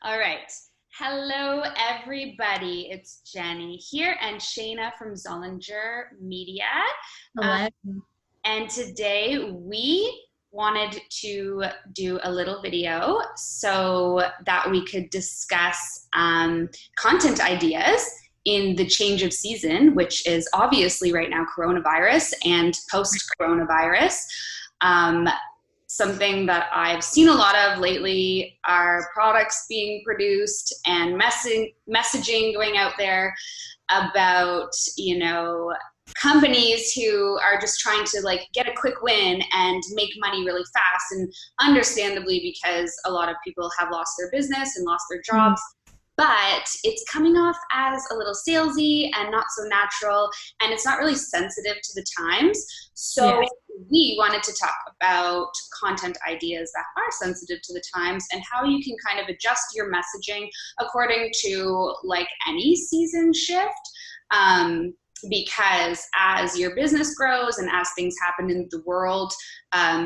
All right. Hello, everybody. It's Jenny here and Shayna from Zollinger Media. Um, Hello. and today we wanted to do a little video so that we could discuss content ideas in the change of season, which is obviously right now coronavirus and post coronavirus. Um, Something that I've seen a lot of lately are products being produced and messaging going out there about, companies who are just trying to like get a quick win and make money really fast. And understandably, because a lot of people have lost their business and lost their jobs, but it's coming off as a little salesy and not so natural, and it's not really sensitive to the times. So Yeah. we wanted to talk about content ideas that are sensitive to the times and how you can kind of adjust your messaging according to like any season shift. Because as your business grows and as things happen in the world,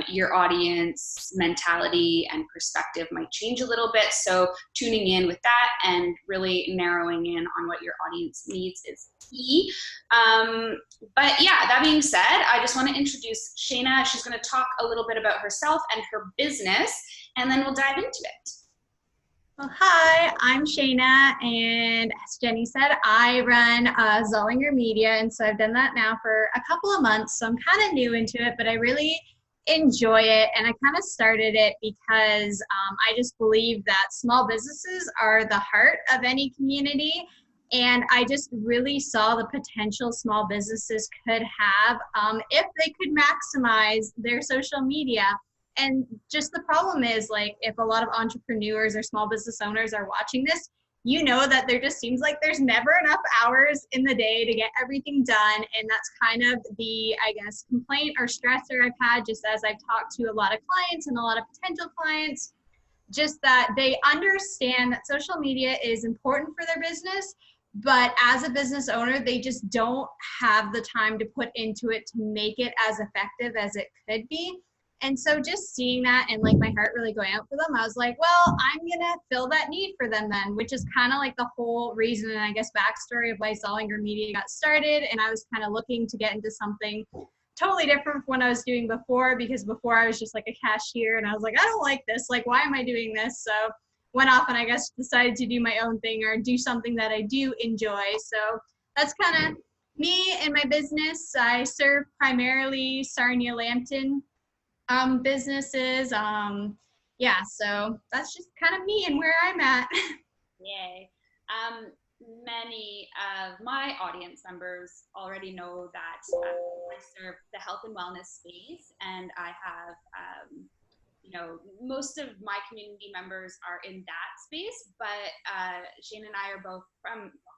your audience mentality and perspective might change a little bit. So tuning in with that and really narrowing in on what your audience needs is key. But yeah, that being said, I just want to introduce Shayna. She's going to talk a little bit about herself and her business, and then we'll dive into it. Well, hi, I'm Shayna, and as Jenny said, I run Zollinger Media, and so I've done that now for a couple of months, so I'm kind of new into it, but I really enjoy it, and I kind of started it because I just believe that small businesses are the heart of any community, and I just really saw the potential small businesses could have if they could maximize their social media. And just the problem is, like, if a lot of entrepreneurs or small business owners are watching this, you know that there just seems like there's never enough hours in the day to get everything done. And that's kind of the, I guess, complaint or stressor I've had just as I've talked to a lot of clients and a lot of potential clients, just that they understand that social media is important for their business. But as a business owner, they just don't have the time to put into it to make it as effective as it could be. And so just seeing that and like my heart really going out for them, I was like, well, I'm going to fill that need for them then, which is kind of like the whole reason and I guess backstory of why Zollinger Media got started. And I was kind of looking to get into something totally different from what I was doing before, because before I was just like a cashier and I was like, I don't like this. Like, why am I doing this? So went off and I guess decided to do my own thing or do something that I do enjoy. So that's kind of me and my business. I serve primarily Sarnia Lambton businesses. Yeah, so that's just kind of me and where I'm at. Yay. Many of my audience members already know that I serve the health and wellness space, and I have, most of my community members are in that space, but Shane and I are both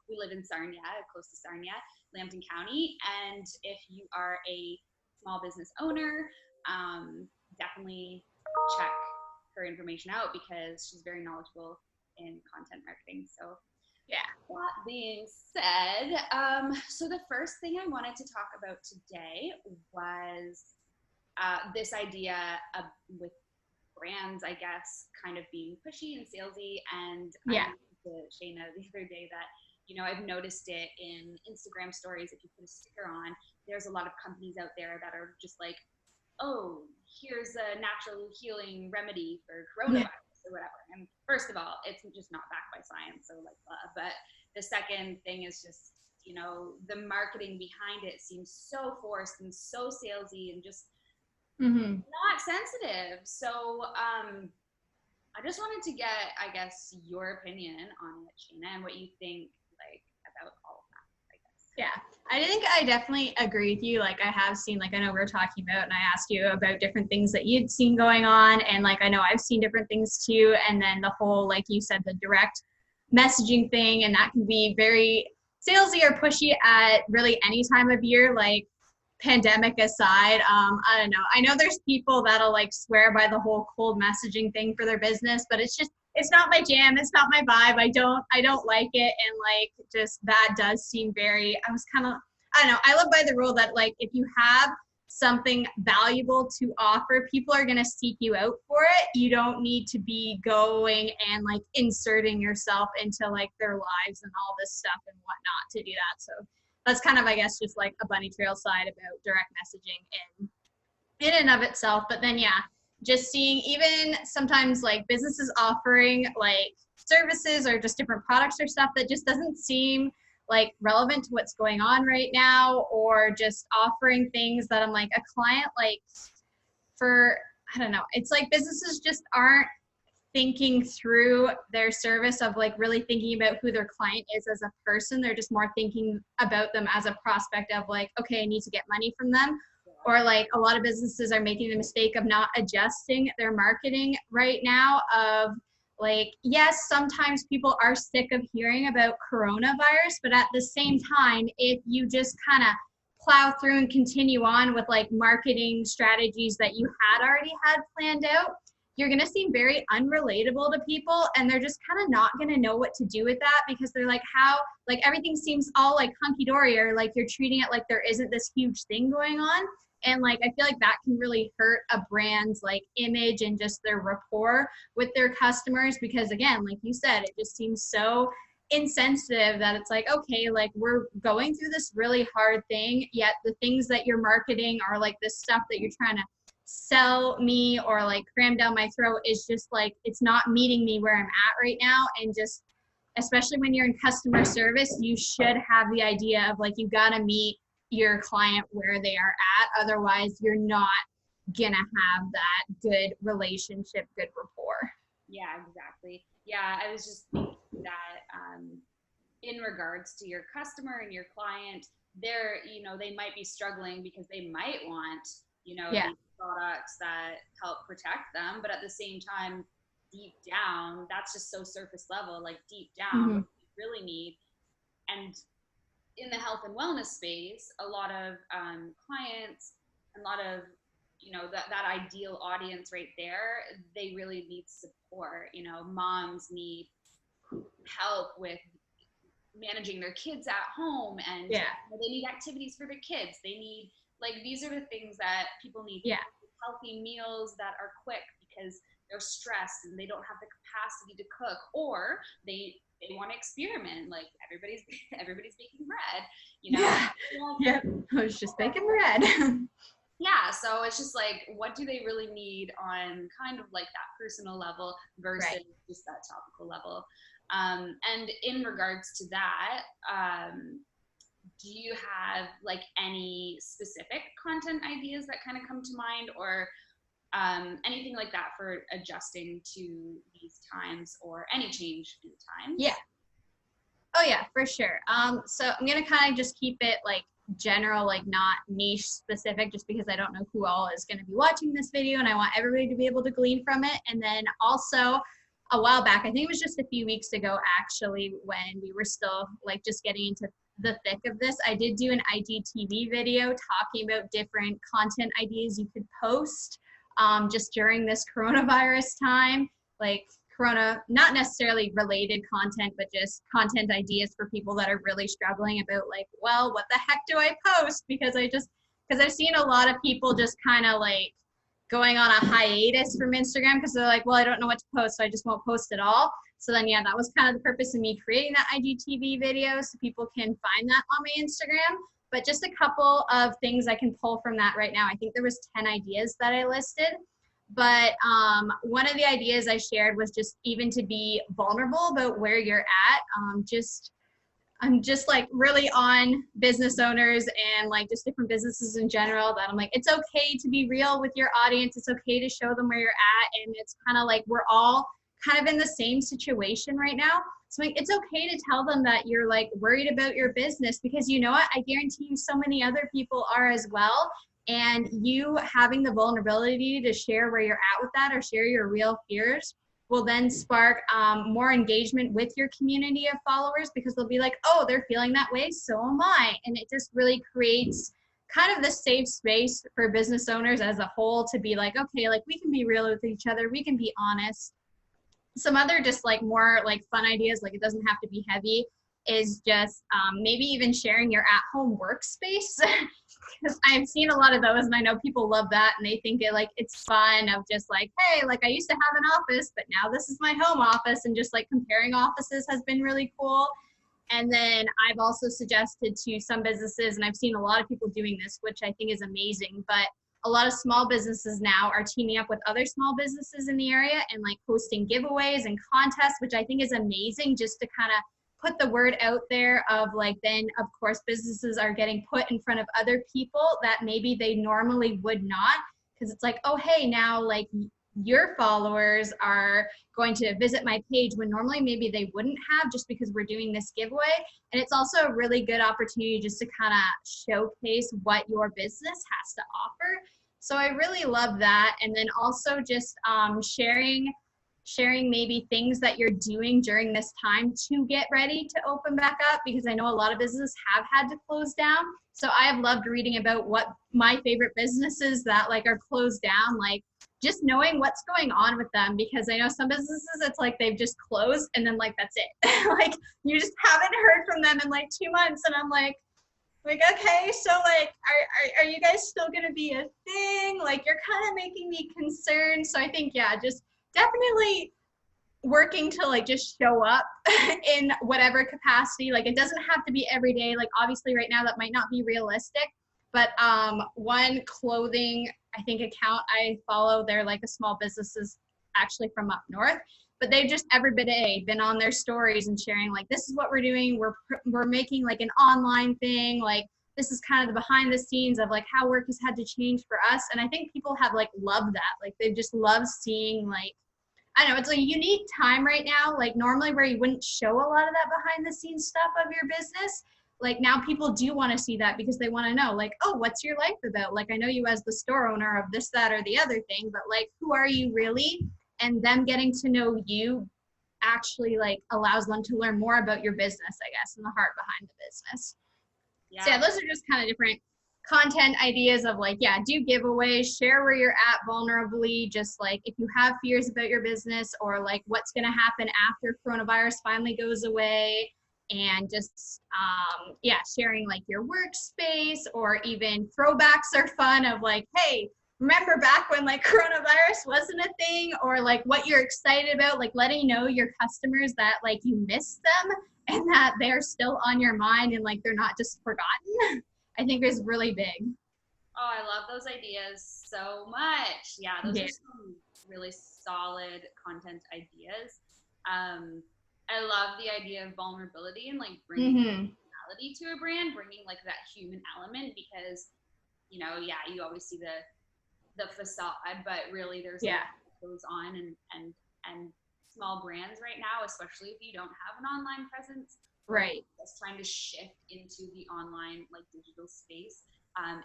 we live in Sarnia, close to Sarnia, Lambton County, and if you are a small business owner, definitely check her information out because she's very knowledgeable in content marketing. So Yeah. that being said, so the first thing I wanted to talk about today was this idea of, with brands, I guess, kind of being pushy and salesy. And Yeah. I mentioned to Shayna the other day that, I've noticed it in Instagram stories. If you put a sticker on, there's a lot of companies out there that are just like, oh, here's a natural healing remedy for coronavirus or whatever. And first of all, it's just not backed by science, so like, but the second thing is just, the marketing behind it seems so forced and so salesy and just not sensitive. So I just wanted to get, I guess, your opinion on it, Sheena, and what you think like about all of that, I guess. Yeah, I think I definitely agree with you. Like, I have seen, like, I know we were talking about, and I asked you about different things that you'd seen going on, and like, I know I've seen different things too. And then the whole, like you said, the direct messaging thing, and that can be very salesy or pushy at really any time of year, like pandemic aside. I don't know. I know there's people that'll like swear by the whole cold messaging thing for their business, but it's not my jam. It's not my vibe. I don't like it. And like, just that does seem very, I don't know. I live by the rule that like, if you have something valuable to offer, people are going to seek you out for it. You don't need to be going and like inserting yourself into like their lives and all this stuff and whatnot to do that. So that's kind of, I guess, just like a bunny trail side about direct messaging in and of itself. But then, yeah, just seeing even sometimes like businesses offering like services or just different products or stuff that just doesn't seem like relevant to what's going on right now, or just offering things that I'm like a client, like for, I don't know, it's like businesses just aren't thinking through their service of like really thinking about who their client is as a person. They're just more thinking about them as a prospect of like, okay, I need to get money from them. Or like a lot of businesses are making the mistake of not adjusting their marketing right now of like, yes, sometimes people are sick of hearing about coronavirus, but at the same time, if you just kind of plow through and continue on with like marketing strategies that you had already had planned out, you're going to seem very unrelatable to people, and they're just kind of not going to know what to do with that, because they're like, how, like everything seems all like hunky-dory, or like you're treating it like there isn't this huge thing going on. And like, I feel like that can really hurt a brand's like image and just their rapport with their customers, because again, like you said, it just seems so insensitive that it's like, okay, like we're going through this really hard thing, yet the things that you're marketing are like this stuff that you're trying to sell me or like cram down my throat is just like, it's not meeting me where I'm at right now. And just, especially when you're in customer service, you should have the idea of like, you gotta meet your client where they are at. Otherwise, you're not gonna have that good relationship, good rapport. Yeah, exactly. Yeah, I was just thinking that in regards to your customer and your client, they're, you know, they might be struggling because they might want, you know, Yeah. these products that help protect them, but at the same time, deep down, that's just so surface level. Like deep down, what you really need. And in the health and wellness space, a lot of clients, a lot of, you know, that ideal audience right there, they really need support. You know, moms need help with managing their kids at home, and Yeah. they need activities for their kids. They need, like, these are the things that people need. Yeah. Healthy meals that are quick because they're stressed and they don't have the capacity to cook, or they want to experiment. Like everybody's baking bread, you know. Yeah. Yep. I was just baking bread. Yeah, so it's just like, what do they really need on kind of like that personal level versus Right. just that topical level. And in regards to that, do you have like any specific content ideas that kind of come to mind, or anything like that for adjusting to these times or any change in times? Yeah. Oh yeah, for sure. So I'm gonna kind of just keep it like general, like not niche specific, just because I don't know who all is gonna be watching this video, and I want everybody to be able to glean from it. And then also, a while back, I think it was just a few weeks ago actually, when we were still like just getting into the thick of this, I did do an IGTV video talking about different content ideas you could post just during this coronavirus time, like corona, not necessarily related content, but just content ideas for people that are really struggling about like, well, what the heck do I post? Because I've seen a lot of people just kind of like going on a hiatus from Instagram because they're like, well, I don't know what to post, so I just won't post at all. So then, yeah, that was kind of the purpose of me creating that IGTV video, so people can find that on my Instagram. But just a couple of things I can pull from that right now. I think there was 10 ideas that I listed. But one of the ideas I shared was just even to be vulnerable about where you're at. I'm just like really on business owners and like just different businesses in general, that I'm like, it's okay to be real with your audience. It's okay to show them where you're at. And it's kind of like, we're all kind of in the same situation right now. So like, it's okay to tell them that you're like worried about your business, because you know what? I guarantee you so many other people are as well. And you having the vulnerability to share where you're at with that, or share your real fears, will then spark more engagement with your community of followers, because they'll be like, oh, they're feeling that way, so am I. And it just really creates kind of the safe space for business owners as a whole to be like, okay, like we can be real with each other, we can be honest. Some other just like more like fun ideas, like it doesn't have to be heavy, is just maybe even sharing your at-home workspace. because I've seen a lot of those and I know people love that and they think it like it's fun of just like, hey, like I used to have an office, but now this is my home office, and just like comparing offices has been really cool. And then I've also suggested to some businesses, and I've seen a lot of people doing this, which I think is amazing, but a lot of small businesses now are teaming up with other small businesses in the area and like hosting giveaways and contests, which I think is amazing, just to kind of put the word out there of like, then of course businesses are getting put in front of other people that maybe they normally would not, because it's like, oh hey, now like your followers are going to visit my page when normally maybe they wouldn't have, just because we're doing this giveaway. And it's also a really good opportunity just to kind of showcase what your business has to offer. So I really love that. And then also just sharing maybe things that you're doing during this time to get ready to open back up, because I know a lot of businesses have had to close down. So I have loved reading about what my favorite businesses that like are closed down, like just knowing what's going on with them, because I know some businesses, it's like they've just closed and then like that's it. Like you just haven't heard from them in like 2 months, and I'm like okay, so like are you guys still gonna be a thing? Like you're kind of making me concerned. So I think just definitely working to like just show up in whatever capacity. Like it doesn't have to be every day. Like obviously right now that might not be realistic, but one clothing, I think, account I follow, they're like a small businesses actually from up north, but they've just every day been on their stories and sharing like, this is what we're doing. We're making like an online thing. Like this is kind of the behind the scenes of like how work has had to change for us. And I think people have like loved that. Like they just love seeing like, I don't know, it's a unique time right now. Like normally where you wouldn't show a lot of that behind the scenes stuff of your business, like now people do want to see that because they want to know like, oh, what's your life about? Like I know you as the store owner of this, that, or the other thing, but like who are you really? And them getting to know you actually like allows them to learn more about your business, I guess, and the heart behind the business. Yeah. So yeah, those are just kind of different content ideas of like, do giveaways, share where you're at vulnerably, just like if you have fears about your business or like what's going to happen after coronavirus finally goes away, and just sharing like your workspace, or even throwbacks are fun of like, hey, remember back when like coronavirus wasn't a thing, or like what you're excited about, like letting know your customers that like you miss them and that they're still on your mind and like they're not just forgotten. I think is really big. Oh, I love those ideas so much. Yeah, those are some really solid content ideas. I love the idea of vulnerability and like bringing personality to a brand, bringing like that human element, because you always see the facade, but really there's a lot that goes on, and small brands right now, especially if you don't have an online presence, right, just trying to shift into the online like digital space,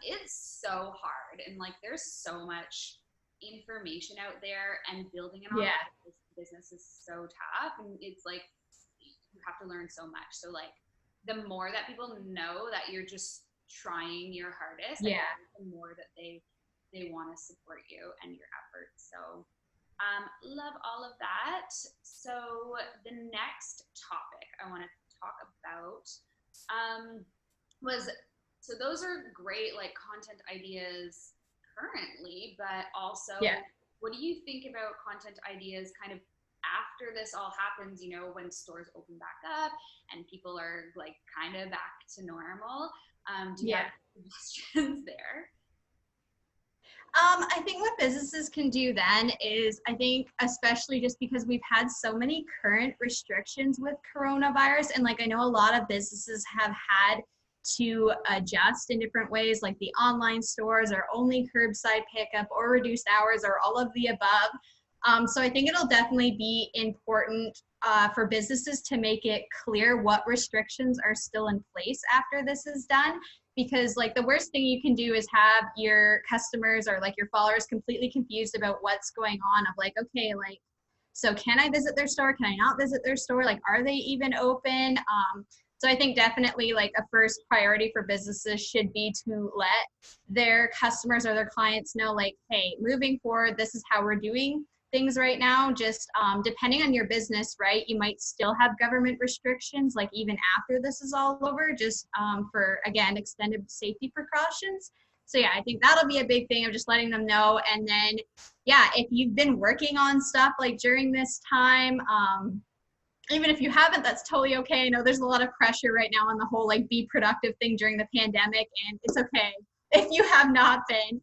it's so hard, and like there's so much information out there, and building an online business is so tough, and it's like you have to learn so much. So like the more that people know that you're just trying your hardest, the more that they want to support you and your efforts. So love all of that. So the next topic I want to talk about so those are great like content ideas currently, but also what do you think about content ideas kind of after this all happens, when stores open back up and people are like kind of back to normal? Do you have suggestions there? I think what businesses can do then is, I think, especially just because we've had so many current restrictions with coronavirus, and like I know a lot of businesses have had to adjust in different ways, like the online stores are only curbside pickup or reduced hours or all of the above. So I think it'll definitely be important for businesses to make it clear what restrictions are still in place after this is done. Because like the worst thing you can do is have your customers or like your followers completely confused about what's going on, of like, okay, like, so can I visit their store? Can I not visit their store? Like, are they even open? So I think definitely like a first priority for businesses should be to let their customers or their clients know like, hey, moving forward, this is how we're doing things right now, just depending on your business, right? You might still have government restrictions, like even after this is all over, just for, again, extended safety precautions. So yeah, I think that'll be a big thing of just letting them know. And then, yeah, if you've been working on stuff like during this time, even if you haven't, that's totally okay. I know there's a lot of pressure right now on the whole like be productive thing during the pandemic, and it's okay if you have not been,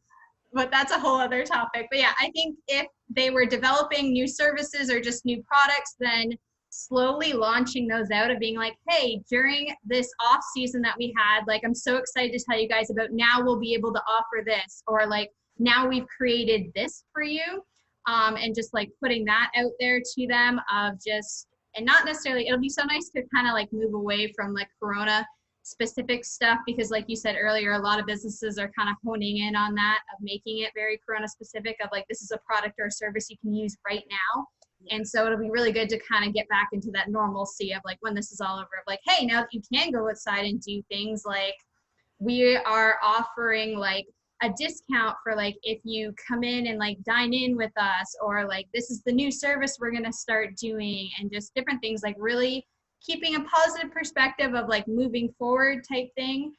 but that's a whole other topic. But yeah, I think if they were developing new services or just new products, then slowly launching those out of being like, hey, during this off season that we had, like, I'm so excited to tell you guys about, now we'll be able to offer this, or like, now we've created this for you. And just like putting that out there to them of just, and not necessarily, it'll be so nice to kind of like move away from like Corona specific stuff, because like you said earlier, a lot of businesses are kind of honing in on that, of making it very Corona specific, of like, this is a product or a service you can use right now. And so it'll be really good to kind of get back into that normalcy of like, when this is all over, of like, hey, now that you can go outside and do things, like we are offering like a discount for like if you come in and like dine in with us, or like this is the new service we're going to start doing, and just different things, like really keeping a positive perspective of like moving forward type thing.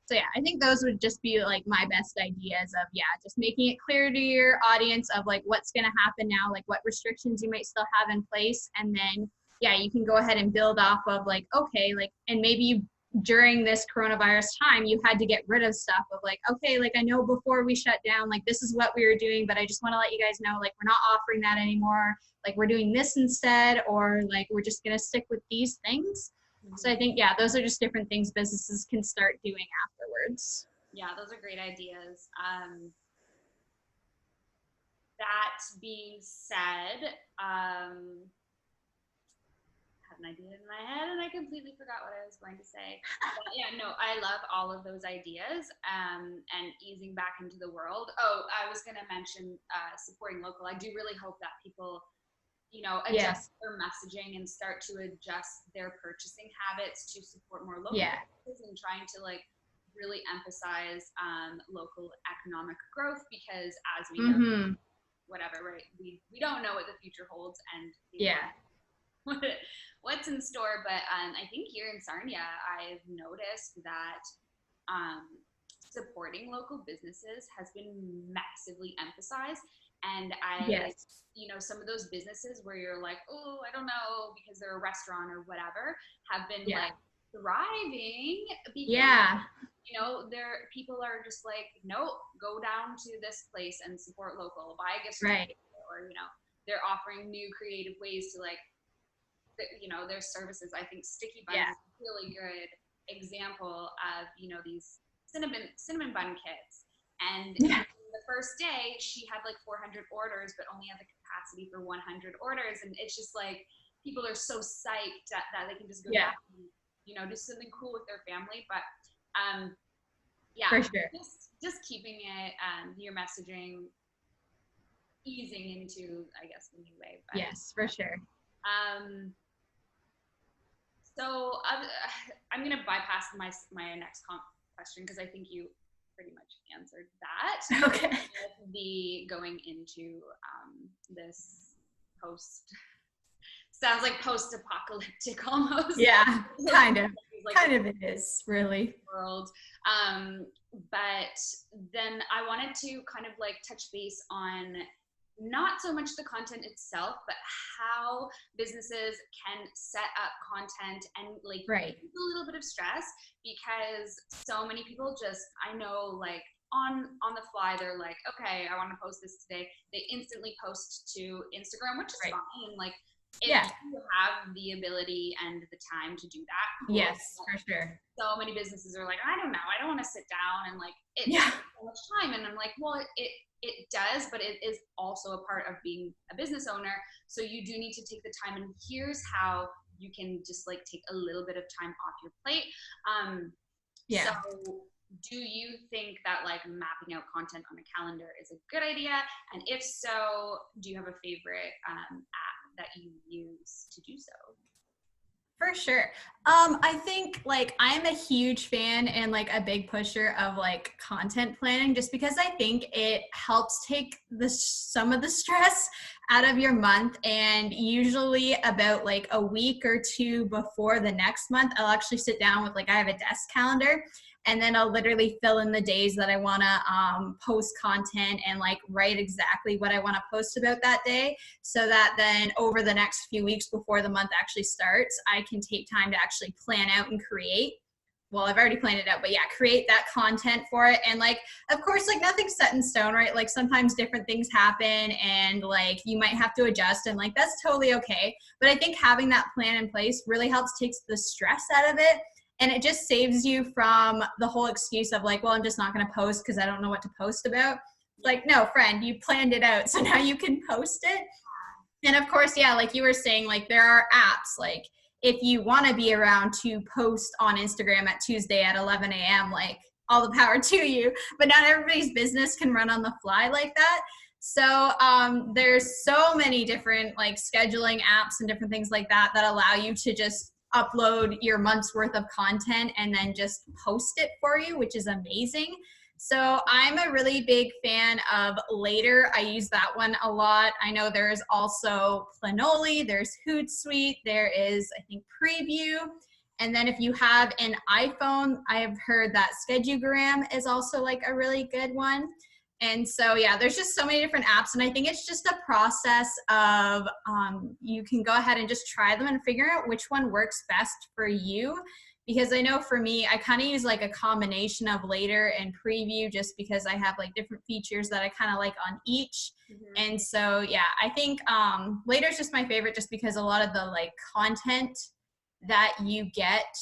So yeah, I think those would just be like my best ideas of, yeah, just making it clear to your audience of like what's going to happen now, like what restrictions you might still have in place. And then, yeah, you can go ahead and build off of like, okay, like, and maybe you, during this coronavirus time, you had to get rid of stuff of like, okay, like I know before we shut down, like this is what we were doing, but I just want to let you guys know, like, we're not offering that anymore. Like we're doing this instead, or like, we're just going to stick with these things. So I think, yeah, those are just different things businesses can start doing afterwards. Yeah, those are great ideas. That being said, I had an idea in my head and I completely forgot what I was going to say. But yeah, no, I love all of those ideas, and easing back into the world. Oh, I was going to mention supporting local. I do really hope that people, you know, adjust their messaging and start to adjust their purchasing habits to support more local businesses, and trying to like really emphasize local economic growth, because as we know, whatever, right, we don't know what the future holds, and what's in store. But I think here in Sarnia, I've noticed that supporting local businesses has been massively emphasized. And you know, some of those businesses where you're like, oh, I don't know, because they're a restaurant or whatever, have been like thriving because, you know, people are just like, no, go down to this place and support local, buy a gift certificate, or, you know, they're offering new creative ways to like, you know, their services. I think Sticky Buns is a really good example of, you know, these cinnamon bun kits. And the first day she had like 400 orders, but only had the capacity for 100 orders. And it's just like, people are so psyched that they can just go down and, you know, do something cool with their family. But for sure, just keeping it, your messaging, easing into, I guess, the new way. But, yes, for sure. So I'm going to bypass my next question, because I think you pretty much answered that. Okay. With the going into this sounds like post-apocalyptic almost. Yeah, kind of. Like, kind of it is, really. World. But then I wanted to kind of like touch base on not so much the content itself, but how businesses can set up content and like a little bit of stress, because so many people just, I know, like on the fly, they're like, okay, I want to post this today. They instantly post to Instagram, which is fine. Like, if you have the ability and the time to do that, cool. Yes, for sure. So many businesses are like, I don't know, I don't want to sit down and like, it takes so much time. And I'm like, well, it does, but it is also a part of being a business owner. So you do need to take the time, and here's how you can just like take a little bit of time off your plate. So do you think that like mapping out content on a calendar is a good idea? And if so, do you have a favorite app that you use to do so? For For sure. I think like I'm a huge fan and like a big pusher of like content planning just because I think it helps take some of the stress out of your month. And usually about like a week or two before the next month, I'll actually sit down with like I have a desk calendar, and then I'll literally fill in the days that I want to post content and like write exactly what I want to post about that day, so that then over the next few weeks before the month actually starts, I can take time to actually plan out and create. Well, I've already planned it out, but yeah, create that content for it. And like, of course, like nothing's set in stone, right? Like sometimes different things happen and like you might have to adjust, and like that's totally okay. But I think having that plan in place really helps takes the stress out of it. And it just saves you from the whole excuse of like, well, I'm just not going to post because I don't know what to post about. Like, no, friend, you planned it out. So now you can post it. And of course, yeah, like you were saying, like there are apps, like if you want to be around to post on Instagram at Tuesday at 11 a.m., like all the power to you, but not everybody's business can run on the fly like that. So there's so many different like scheduling apps and different things like that that allow you to just upload your month's worth of content and then just post it for you, which is amazing. So I'm a really big fan of Later. I use that one a lot. I know there's also Planoly, there's Hootsuite, there is, I think, Preview. And then if you have an iPhone, I have heard that Schedugram is also like a really good one. And so, yeah, there's just so many different apps. And I think it's just a process of you can go ahead and just try them and figure out which one works best for you. Because I know for me, I kind of use like a combination of Later and Preview just because I have like different features that I kind of like on each. Mm-hmm. And so, yeah, I think Later is just my favorite just because a lot of the like content that you get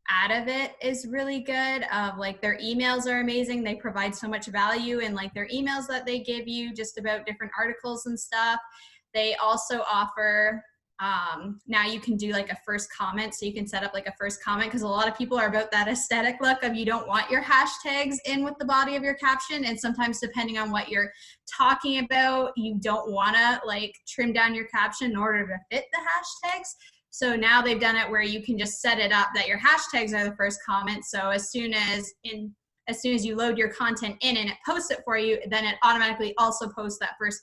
out of it is really good. Like their emails are amazing. They provide so much value in like their emails that they give you just about different articles and stuff. They also offer now you can do like a first comment, so you can set up like a first comment because a lot of people are about that aesthetic look of you don't want your hashtags in with the body of your caption, and sometimes depending on what you're talking about you don't want to like trim down your caption in order to fit the hashtags. So now they've done it where you can just set it up that your hashtags are the first comment. So as soon as you load your content in and it posts it for you, then it automatically also posts that first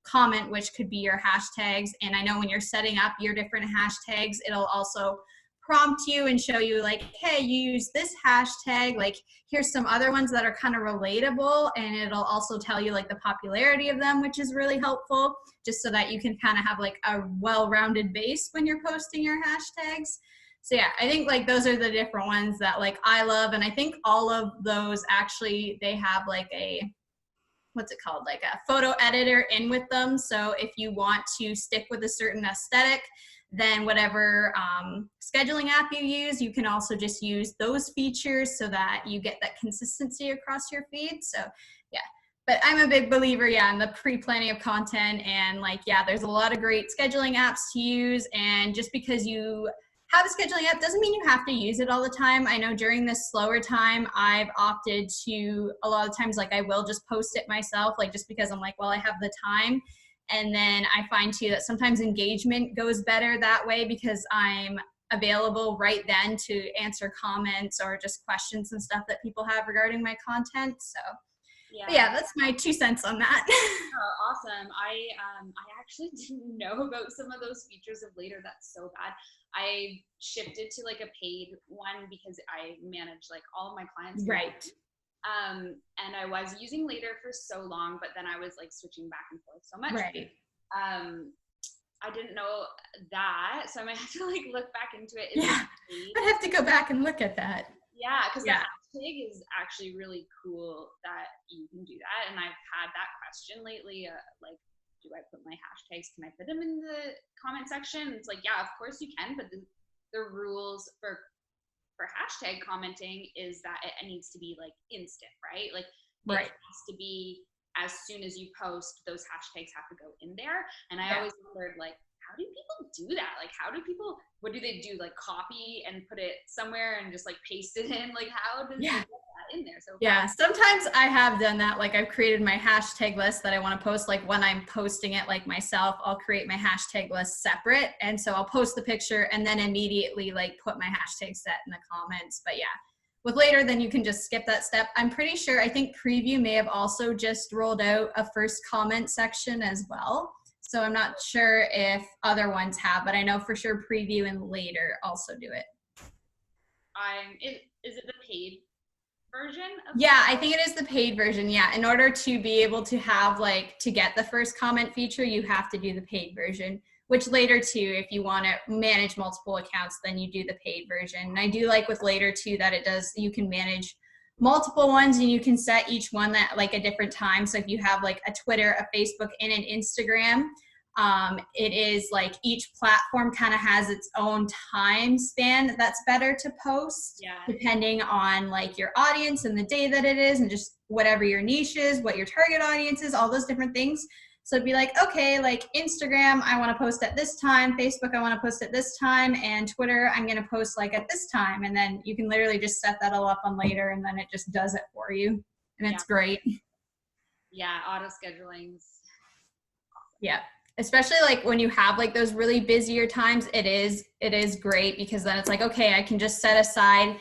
comment, which could be your hashtags. And I know when you're setting up your different hashtags, it'll also prompt you and show you like, hey, you use this hashtag, like here's some other ones that are kind of relatable, and it'll also tell you like the popularity of them, which is really helpful just so that you can kind of have like a well-rounded base when you're posting your hashtags. So yeah, I think like those are the different ones that like I love. And I think all of those actually, they have like what's it called? Like a photo editor in with them. So if you want to stick with a certain aesthetic, then whatever scheduling app you use, you can also just use those features so that you get that consistency across your feed. So yeah, but I'm a big believer, yeah, in the pre-planning of content. And like, yeah, there's a lot of great scheduling apps to use. And just because you have a scheduling app doesn't mean you have to use it all the time. I know during this slower time, I've opted to, a lot of times, like I will just post it myself, like just because I'm like, well, I have the time. And then I find too that sometimes engagement goes better that way because I'm available right then to answer comments or just questions and stuff that people have regarding my content. So yeah, that's my 2 cents on that. Oh, awesome. I actually didn't know about some of those features of Later. That's so bad. I shifted to like a paid one because I manage like all of my clients. Right. And I was using Later for so long, but then I was like switching back and forth so much. Right. I didn't know that, so I might have to like look back into it. Yeah, I'd have to go back and look at that. Yeah, because the hashtag is actually really cool that you can do that. And I've had that question lately, like, do I put my hashtags? Can I put them in the comment section? It's like, yeah, of course you can, but the rules for hashtag commenting is that it needs to be like instant, right? Like it has to be as soon as you post, those hashtags have to go in there. And I always wondered, like, how do people do that? Like, what do they do? Like copy and put it somewhere and just like paste it in? Like, how does they do that? in there. So yeah, sometimes I have done that. Like I've created my hashtag list that I want to post. Like when I'm posting it, like myself, I'll create my hashtag list separate. And so I'll post the picture and then immediately like put my hashtag set in the comments. But yeah, with later, then you can just skip that step. I'm pretty sure, I think Preview may have also just rolled out a first comment section as well. So I'm not sure if other ones have, but I know for sure Preview and later also do it. Is it the paid version of Yeah, I think it is the paid version. Yeah, in order to be able to have like to get the first comment feature, you have to do the paid version, which later too, if you want to manage multiple accounts, then you do the paid version. And I do like with later too that it does, you can manage multiple ones and you can set each one at like a different time. So if you have like a Twitter, a Facebook, and an Instagram, it is like each platform kind of has its own time span that's better to post, depending on like your audience and the day that it is and just whatever your niche is, what your target audience is, all those different things. So it'd be like, okay, like Instagram, I want to post at this time, Facebook, I want to post at this time, and Twitter, I'm going to post like at this time. And then you can literally just set that all up on later and then it just does it for you. And it's great. Yeah, auto scheduling's awesome. Yeah. Especially like when you have like those really busier times, it is great because then it's like, okay, I can just set aside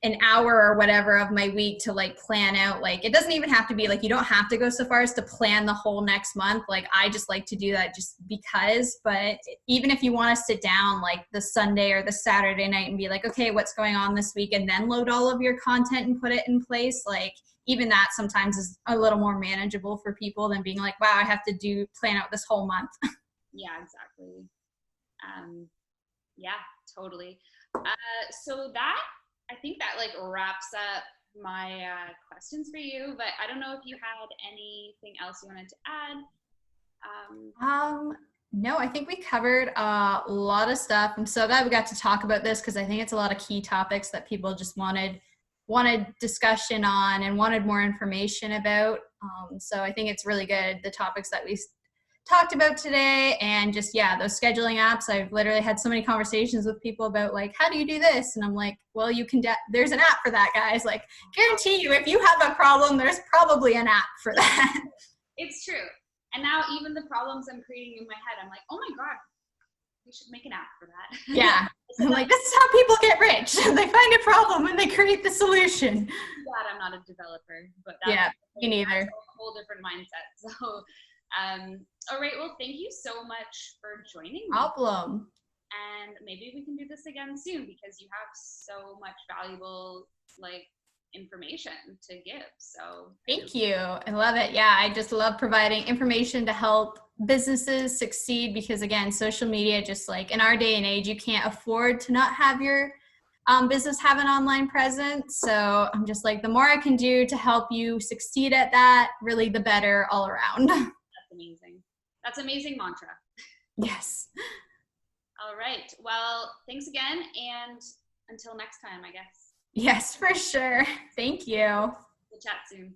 an hour or whatever of my week to like plan out. Like it doesn't even have to be like, you don't have to go so far as to plan the whole next month. Like I just like to do that just because, but even if you want to sit down like the Sunday or the Saturday night and be like, okay, what's going on this week, and then load all of your content and put it in place, like even that sometimes is a little more manageable for people than being like, wow, I have to plan out this whole month. Yeah, exactly. Yeah, totally. So that, I think that like wraps up my questions for you, but I don't know if you had anything else you wanted to add. No, I think we covered a lot of stuff. I'm so glad we got to talk about this because I think it's a lot of key topics that people just wanted discussion on and wanted more information about. So I think it's really good, the topics that we talked about today, and just, yeah, those scheduling apps. I've literally had so many conversations with people about like, how do you do this? And I'm like, well, you can, there's an app for that, guys. Like, guarantee you, if you have a problem, there's probably an app for that. It's true. And now even the problems I'm creating in my head, I'm like, oh my God, we should make an app for that. Yeah. I'm like, this is how people get rich. They find a problem and they create the solution. Glad I'm not a developer, but yeah, me neither. That's a whole different mindset. So, all right. Well, thank you so much for joining me. Problem. And maybe we can do this again soon because you have so much valuable like information to give. So thank you. I love it. Yeah, I just love providing information to help businesses succeed because again, social media, just like in our day and age, you can't afford to not have your business have an online presence. So I'm just like, the more I can do to help you succeed at that, really the better all around. That's amazing. That's amazing mantra. Yes. All right. Well, thanks again. And until next time, I guess. Yes, for sure. Thank you. We'll chat soon.